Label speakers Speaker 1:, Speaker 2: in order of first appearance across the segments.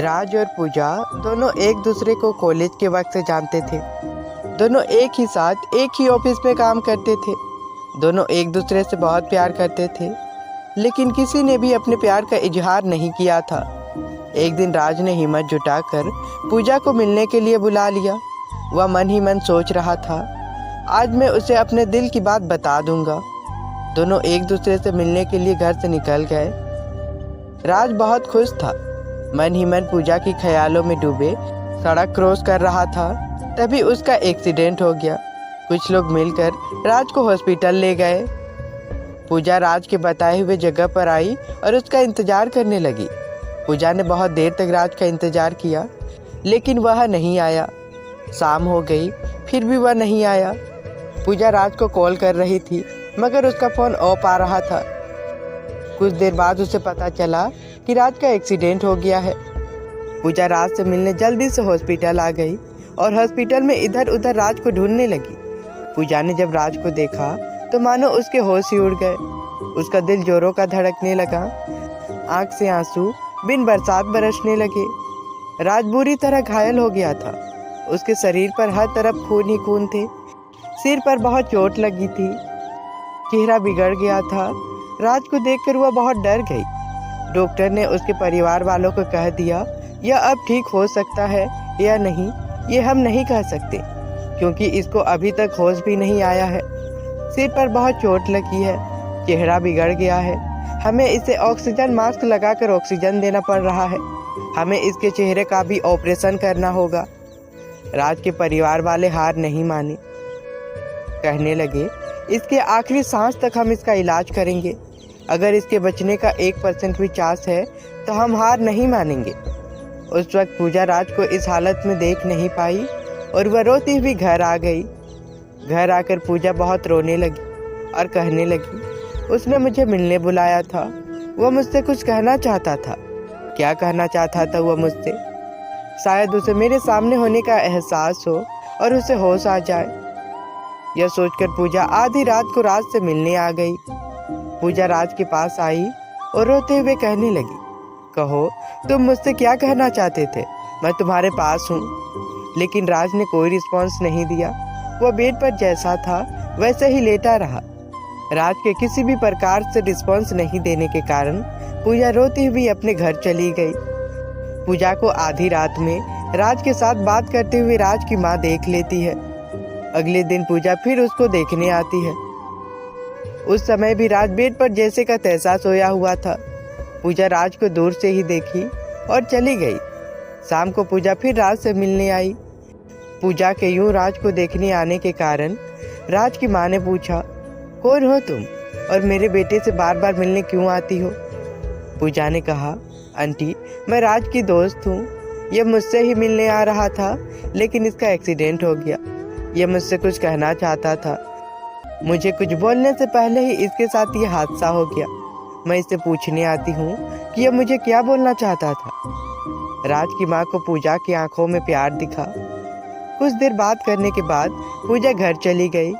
Speaker 1: राज और पूजा दोनों एक दूसरे को कॉलेज के वक्त से जानते थे। दोनों एक ही साथ एक ही ऑफिस में काम करते थे। दोनों एक दूसरे से बहुत प्यार करते थे, लेकिन किसी ने भी अपने प्यार का इजहार नहीं किया था। एक दिन राज ने हिम्मत जुटाकर पूजा को मिलने के लिए बुला लिया। वह मन ही मन सोच रहा था, आज मैं उसे अपने दिल की बात बता दूंगा। दोनों एक दूसरे से मिलने के लिए घर से निकल गए। राज बहुत खुश था। मन ही मन पूजा की ख्यालों में डूबे सड़क क्रॉस कर रहा था, तभी उसका एक्सीडेंट हो गया। कुछ लोग मिलकर राज को हॉस्पिटल ले गए। पूजा राज के बताए हुए जगह पर आई और उसका इंतजार करने लगी। पूजा ने बहुत देर तक राज का इंतजार किया, लेकिन वह नहीं आया। शाम हो गई, फिर भी वह नहीं आया। पूजा राज को कॉल कर रही थी, मगर उसका फ़ोन ऑफ आ रहा था। कुछ देर बाद उसे पता चला कि राज का एक्सीडेंट हो गया है। पूजा राज से मिलने जल्दी से हॉस्पिटल आ गई और हॉस्पिटल में इधर उधर राज को ढूंढने लगी। पूजा ने जब राज को देखा तो मानो उसके होश ही उड़ गए। उसका दिल जोरों का धड़कने लगा, आंख से आंसू बिन बरसात बरसने लगे। राज बुरी तरह घायल हो गया था। उसके शरीर पर हर तरफ खून ही खून थे। सिर पर बहुत चोट लगी थी। चेहरा बिगड़ गया था। राज को देखकर वह बहुत डर गई। डॉक्टर ने उसके परिवार वालों को कह दिया, यह अब ठीक हो सकता है या नहीं ये हम नहीं कह सकते, क्योंकि इसको अभी तक होश भी नहीं आया है। सिर पर बहुत चोट लगी है, चेहरा बिगड़ गया है। हमें इसे ऑक्सीजन मास्क लगाकर ऑक्सीजन देना पड़ रहा है। हमें इसके चेहरे का भी ऑपरेशन करना होगा। राज के परिवार वाले हार नहीं माने। कहने लगे, इसके आखिरी सांस तक हम इसका इलाज करेंगे। अगर इसके बचने का 1% भी चांस है तो हम हार नहीं मानेंगे। उस वक्त पूजा राज को इस हालत में देख नहीं पाई और वह रोती हुई घर आ गई। घर आकर पूजा बहुत रोने लगी और कहने लगी, उसने मुझे मिलने बुलाया था। वह मुझसे कुछ कहना चाहता था। क्या कहना चाहता था वह मुझसे? शायद उसे मेरे सामने होने का एहसास हो और उसे होश आ जाए। यह सोचकर पूजा आधी रात को राज से मिलने आ गई। पूजा राज के पास आई और रोते हुए कहने लगी, कहो तुम मुझसे क्या कहना चाहते थे? मैं तुम्हारे पास हूँ। लेकिन राज ने कोई रिस्पॉन्स नहीं दिया। वह बेड पर जैसा था वैसे ही लेटा रहा। राज के किसी भी प्रकार से रिस्पॉन्स नहीं देने के कारण पूजा रोती हुई अपने घर चली गई। पूजा को आधी रात में राज के साथ बात करते हुए राज की माँ देख लेती है। अगले दिन पूजा फिर उसको देखने आती है। उस समय भी राज बेड पर जैसे का तैसा सोया हुआ था। पूजा राज को दूर से ही देखी और चली गई। शाम को पूजा फिर राज से मिलने आई। पूजा के यूं राज को देखने आने के कारण राज की माँ ने पूछा, कौन हो तुम और मेरे बेटे से बार बार मिलने क्यों आती हो? पूजा ने कहा, आंटी मैं राज की दोस्त हूँ। यह मुझसे ही मिलने आ रहा था, लेकिन इसका एक्सीडेंट हो गया। यह मुझसे कुछ कहना चाहता था। मुझे कुछ बोलने से पहले ही इसके साथ ये हादसा हो गया। मैं इससे पूछने आती हूँ कि यह मुझे क्या बोलना चाहता था। राज की माँ को पूजा की आंखों में प्यार दिखा। कुछ देर बात करने के बाद पूजा घर चली गई।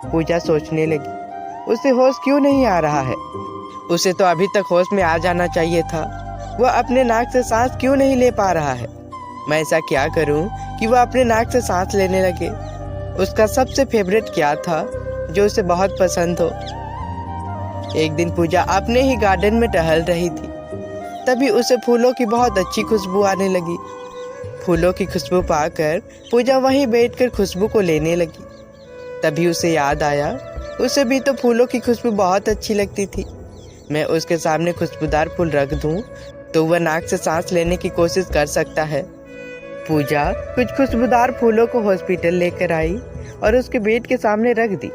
Speaker 1: पूजा सोचने लगी, उसे होश क्यों नहीं आ रहा है? उसे तो अभी तक होश में आ जाना चाहिए था। वह अपने नाक से सांस क्यों नहीं ले पा रहा है? मैं ऐसा क्या करूं कि वह अपने नाक से सांस लेने लगे? उसका सबसे फेवरेट क्या था जो उसे बहुत पसंद हो? एक दिन पूजा अपने ही गार्डन में टहल रही थी, तभी उसे फूलों की बहुत अच्छी खुशबू आने लगी। फूलों की खुशबू पाकर पूजा वहीं बैठकर खुशबू को लेने लगी। तभी उसे याद आया, उसे भी तो फूलों की खुशबू बहुत अच्छी लगती थी। मैं उसके सामने खुशबूदार फूल रख दूं तो वह नाक से सांस लेने की कोशिश कर सकता है। पूजा कुछ खुशबूदार फूलों को हॉस्पिटल लेकर आई और उसके बेड के सामने रख दी।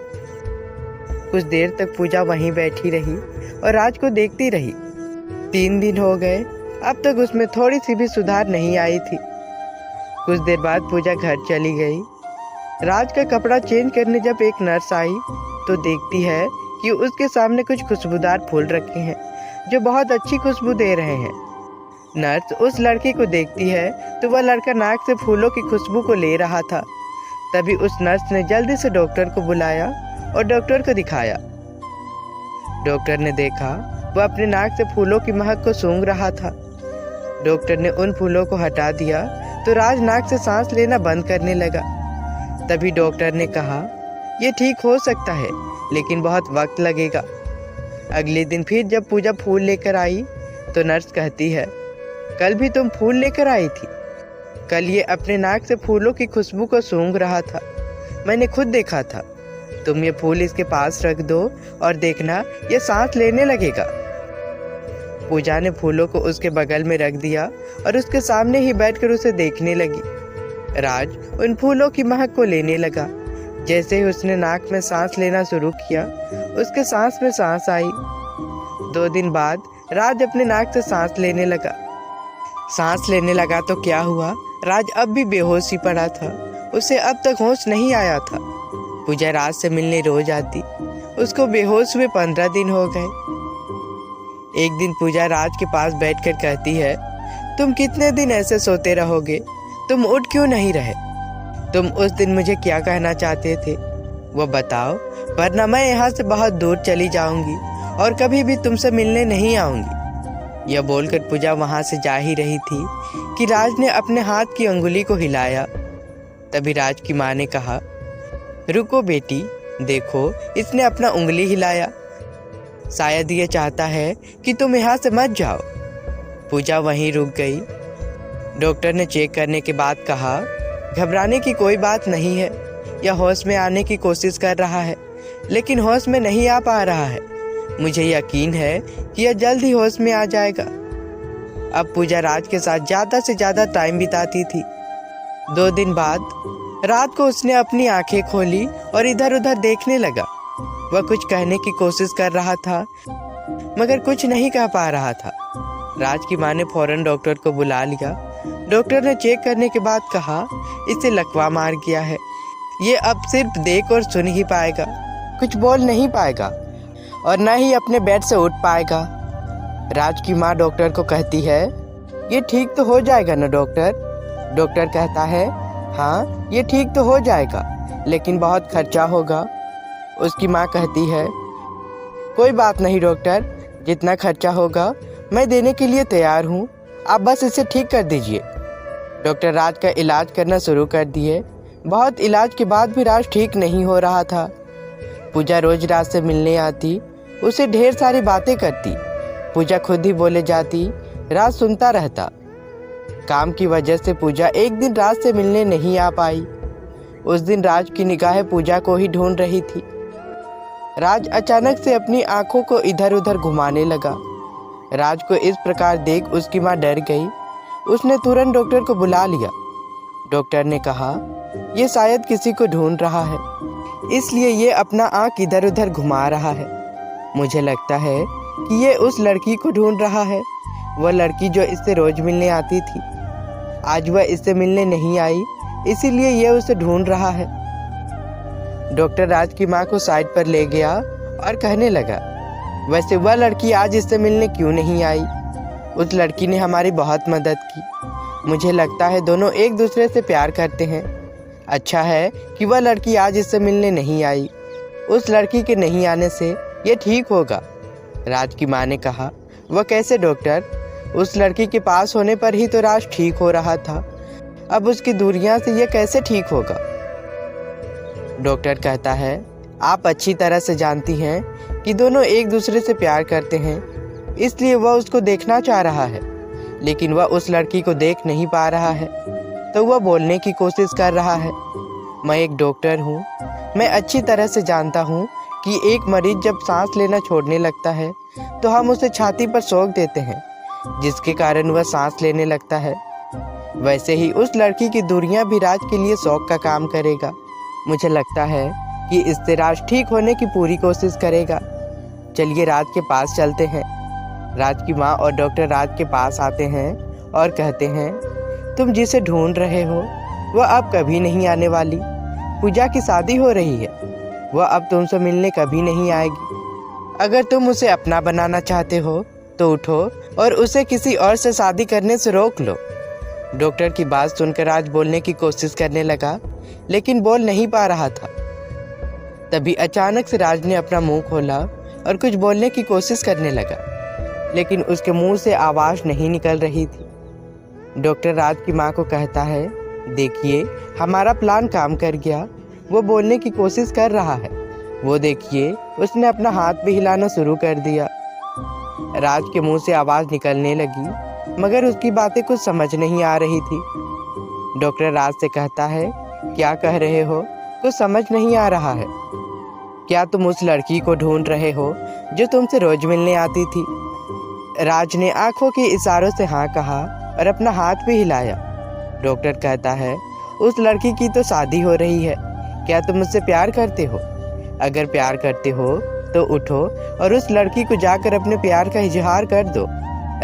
Speaker 1: कुछ देर तक पूजा वहीं बैठी रही और राज को देखती रही। 3 दिन हो गए, अब तक उसमें थोड़ी सी भी सुधार नहीं आई थी। कुछ देर बाद पूजा घर चली गई। राज का कपड़ा चेंज करने जब एक नर्स आई तो देखती है कि उसके सामने कुछ खुशबूदार फूल रखे हैं जो बहुत अच्छी खुशबू दे रहे हैं। नर्स उस लड़के को देखती है तो वह लड़का नाक से फूलों की खुशबू को ले रहा था। तभी उस नर्स ने जल्दी से डॉक्टर को बुलाया और डॉक्टर को दिखाया। डॉक्टर ने देखा वह अपने नाक से फूलों की महक को सूंघ रहा था। डॉक्टर ने उन फूलों को हटा दिया तो राज नाक से सांस लेना बंद करने लगा। तभी डॉक्टर ने कहा, ये ठीक हो सकता है लेकिन बहुत वक्त लगेगा। अगले दिन फिर जब पूजा फूल लेकर आई तो नर्स कहती है, कल भी तुम फूल लेकर आई थी। कल ये अपने नाक से फूलों की खुशबू को सूंघ रहा था, मैंने खुद देखा था। तुम ये फूल इसके पास रख दो और देखना ये सांस लेने लगेगा। पूजा ने फूलों को उसके बगल में रख दिया और उसके सामने ही बैठकर उसे देखने लगी। राज उन फूलों की महक को लेने लगा। जैसे ही उसने नाक में सांस लेना शुरू किया, उसके सांस में सांस आई। 2 दिन बाद राज अपने नाक से सांस लेने लगा। सांस लेने लगा तो क्या हुआ, राज अब भी बेहोश ही पड़ा था। उसे अब तक होश नहीं आया था। पूजा राज से मिलने रोज आती। उसको बेहोश हुए 15 दिन हो गए। एक दिन पूजा राज के पास बैठकर कहती है, तुम कितने दिन ऐसे सोते रहोगे? तुम उठ क्यों नहीं रहे? तुम उस दिन मुझे क्या कहना चाहते थे वो बताओ, वरना मैं यहाँ से बहुत दूर चली जाऊंगी और कभी भी तुमसे मिलने नहीं आऊंगी। यह बोलकर पूजा वहां से जा ही रही थी कि राज ने अपने हाथ की अंगुली को हिलाया। तभी राज की माँ ने कहा, रुको बेटी, देखो इसने अपना उंगली हिलाया, शायद ये चाहता है कि तुम यहाँ से मत जाओ। पूजा वहीं रुक गई। डॉक्टर ने चेक करने के बाद कहा, घबराने की कोई बात नहीं है, यह होश में आने की कोशिश कर रहा है लेकिन होश में नहीं आ पा रहा है। मुझे यकीन है कि यह जल्द ही होश में आ जाएगा। अब पूजा राज के साथ ज़्यादा से ज़्यादा टाइम बिताती थी। 2 दिन बाद रात को उसने अपनी आंखें खोली और इधर उधर देखने लगा। वह कुछ कहने की कोशिश कर रहा था मगर कुछ नहीं कह पा रहा था। राज की माँ ने फौरन डॉक्टर को बुला लिया। डॉक्टर ने चेक करने के बाद कहा, इसे लकवा मार गया है, ये अब सिर्फ देख और सुन ही पाएगा, कुछ बोल नहीं पाएगा और न ही अपने बेड से उठ पाएगा। राज की माँ डॉक्टर को कहती है, ये ठीक तो हो जाएगा ना डॉक्टर? डॉक्टर कहता है, हाँ ये ठीक तो हो जाएगा लेकिन बहुत खर्चा होगा। उसकी माँ कहती है, कोई बात नहीं डॉक्टर, जितना खर्चा होगा मैं देने के लिए तैयार हूँ, आप बस इसे ठीक कर दीजिए। डॉक्टर राज का इलाज करना शुरू कर दिए। बहुत इलाज के बाद भी राज ठीक नहीं हो रहा था। पूजा रोज राज से मिलने आती, उसे ढेर सारी बातें करती। पूजा खुद ही बोले जाती, राज सुनता रहता। काम की वजह से पूजा एक दिन राज से मिलने नहीं आ पाई। उस दिन राज की निगाहें पूजा को ही ढूंढ रही थी। राज अचानक से अपनी आंखों को इधर उधर घुमाने लगा। राज को इस प्रकार देख उसकी माँ डर गई। उसने तुरंत डॉक्टर को बुला लिया। डॉक्टर ने कहा, ये शायद किसी को ढूंढ रहा है, इसलिए ये अपना आंख इधर उधर घुमा रहा है। मुझे लगता है कि ये उस लड़की को ढूंढ रहा है, वह लड़की जो इससे रोज मिलने आती थी। आज वह इससे मिलने नहीं आई, इसीलिए ये उसे ढूंढ रहा है। डॉक्टर राज की माँ को साइड पर ले गया और कहने लगा, वैसे वह लड़की आज इससे मिलने क्यों नहीं आई? उस लड़की ने हमारी बहुत मदद की। मुझे लगता है दोनों एक दूसरे से प्यार करते हैं। अच्छा है कि वह लड़की आज इससे मिलने नहीं आई। उस लड़की के नहीं आने से ये ठीक होगा। राज की माँ ने कहा, वह कैसे डॉक्टर? उस लड़की के पास होने पर ही तो राज ठीक हो रहा था, अब उसकी दूरियां से ये कैसे ठीक होगा? डॉक्टर कहता है, आप अच्छी तरह से जानती हैं कि दोनों एक दूसरे से प्यार करते हैं, इसलिए वह उसको देखना चाह रहा है, लेकिन वह उस लड़की को देख नहीं पा रहा है, तो वह बोलने की कोशिश कर रहा है। मैं एक डॉक्टर हूँ, मैं अच्छी तरह से जानता हूँ कि एक मरीज जब सांस लेना छोड़ने लगता है तो हम उसे छाती पर सोख देते हैं, जिसके कारण वह सांस लेने लगता है। वैसे ही उस लड़की की दूरियां भी राज के लिए शौक का काम करेगा। मुझे लगता है कि इससे राज ठीक होने की पूरी कोशिश करेगा। चलिए राज के पास चलते हैं। राज की माँ और डॉक्टर राज के पास आते हैं और कहते हैं, तुम जिसे ढूंढ रहे हो वह अब कभी नहीं आने वाली। पूजा की शादी हो रही है, वह अब तुमसे मिलने कभी नहीं आएगी। अगर तुम उसे अपना बनाना चाहते हो तो उठो और उसे किसी और से शादी करने से रोक लो। डॉक्टर की बात सुनकर राज बोलने की कोशिश करने लगा, लेकिन बोल नहीं पा रहा था। तभी अचानक से राज ने अपना मुंह खोला और कुछ बोलने की कोशिश करने लगा, लेकिन उसके मुंह से आवाज़ नहीं निकल रही थी। डॉक्टर राज की माँ को कहता है, देखिए हमारा प्लान काम कर गया। वो बोलने की कोशिश कर रहा है। वो देखिए उसने अपना हाथ भी हिलाना शुरू कर दिया। राज के मुंह से आवाज़ निकलने लगी, मगर उसकी बातें कुछ समझ नहीं आ रही थी। डॉक्टर राज से कहता है, क्या कह रहे हो? कुछ समझ नहीं आ रहा है। क्या तुम उस लड़की को ढूंढ रहे हो जो तुमसे रोज मिलने आती थी? राज ने आंखों के इशारों से हाँ कहा और अपना हाथ भी हिलाया। डॉक्टर कहता है, उस लड़की की तो शादी हो रही है। क्या तुम मुझसे प्यार करते हो? अगर प्यार करते हो तो उठो और उस लड़की को जाकर अपने प्यार का इजहार कर दो।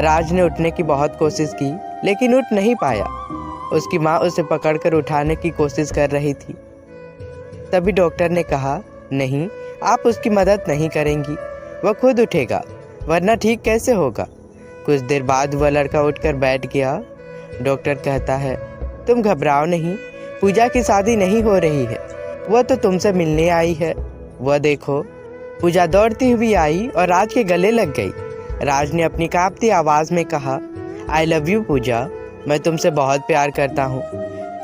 Speaker 1: राज ने उठने की बहुत कोशिश की, लेकिन उठ नहीं पाया। उसकी माँ उसे पकड़कर उठाने की कोशिश कर रही थी। तभी डॉक्टर ने कहा, नहीं, आप उसकी मदद नहीं करेंगी। वह खुद उठेगा, वरना ठीक कैसे होगा? कुछ देर बाद वह लड़का उठकर बैठ गया। डॉक्टर कहता है, तुम घबराओ नहीं, पूजा की शादी नहीं हो रही है। वह तो तुमसे मिलने आई है। वह देखो। पूजा दौड़ती हुई आई और राज के गले लग गई। राज ने अपनी कांपती आवाज़ में कहा, आई लव यू पूजा, मैं तुमसे बहुत प्यार करता हूँ।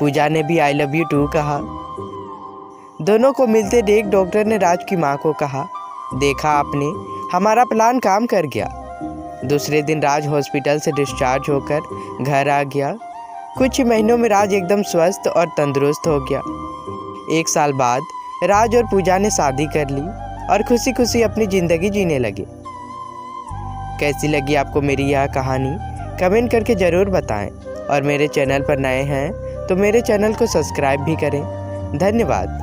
Speaker 1: पूजा ने भी आई लव यू टू कहा। दोनों को मिलते देख डॉक्टर ने राज की माँ को कहा, देखा आपने, हमारा प्लान काम कर गया। दूसरे दिन राज हॉस्पिटल से डिस्चार्ज होकर घर आ गया। कुछ ही महीनों में राज एकदम स्वस्थ और तंदुरुस्त हो गया। 1 साल बाद राज और पूजा ने शादी कर ली और खुशी खुशी अपनी ज़िंदगी जीने लगे। कैसी लगी आपको मेरी यह कहानी? कमेंट करके ज़रूर बताएं और मेरे चैनल पर नए हैं तो मेरे चैनल को सब्सक्राइब भी करें। धन्यवाद।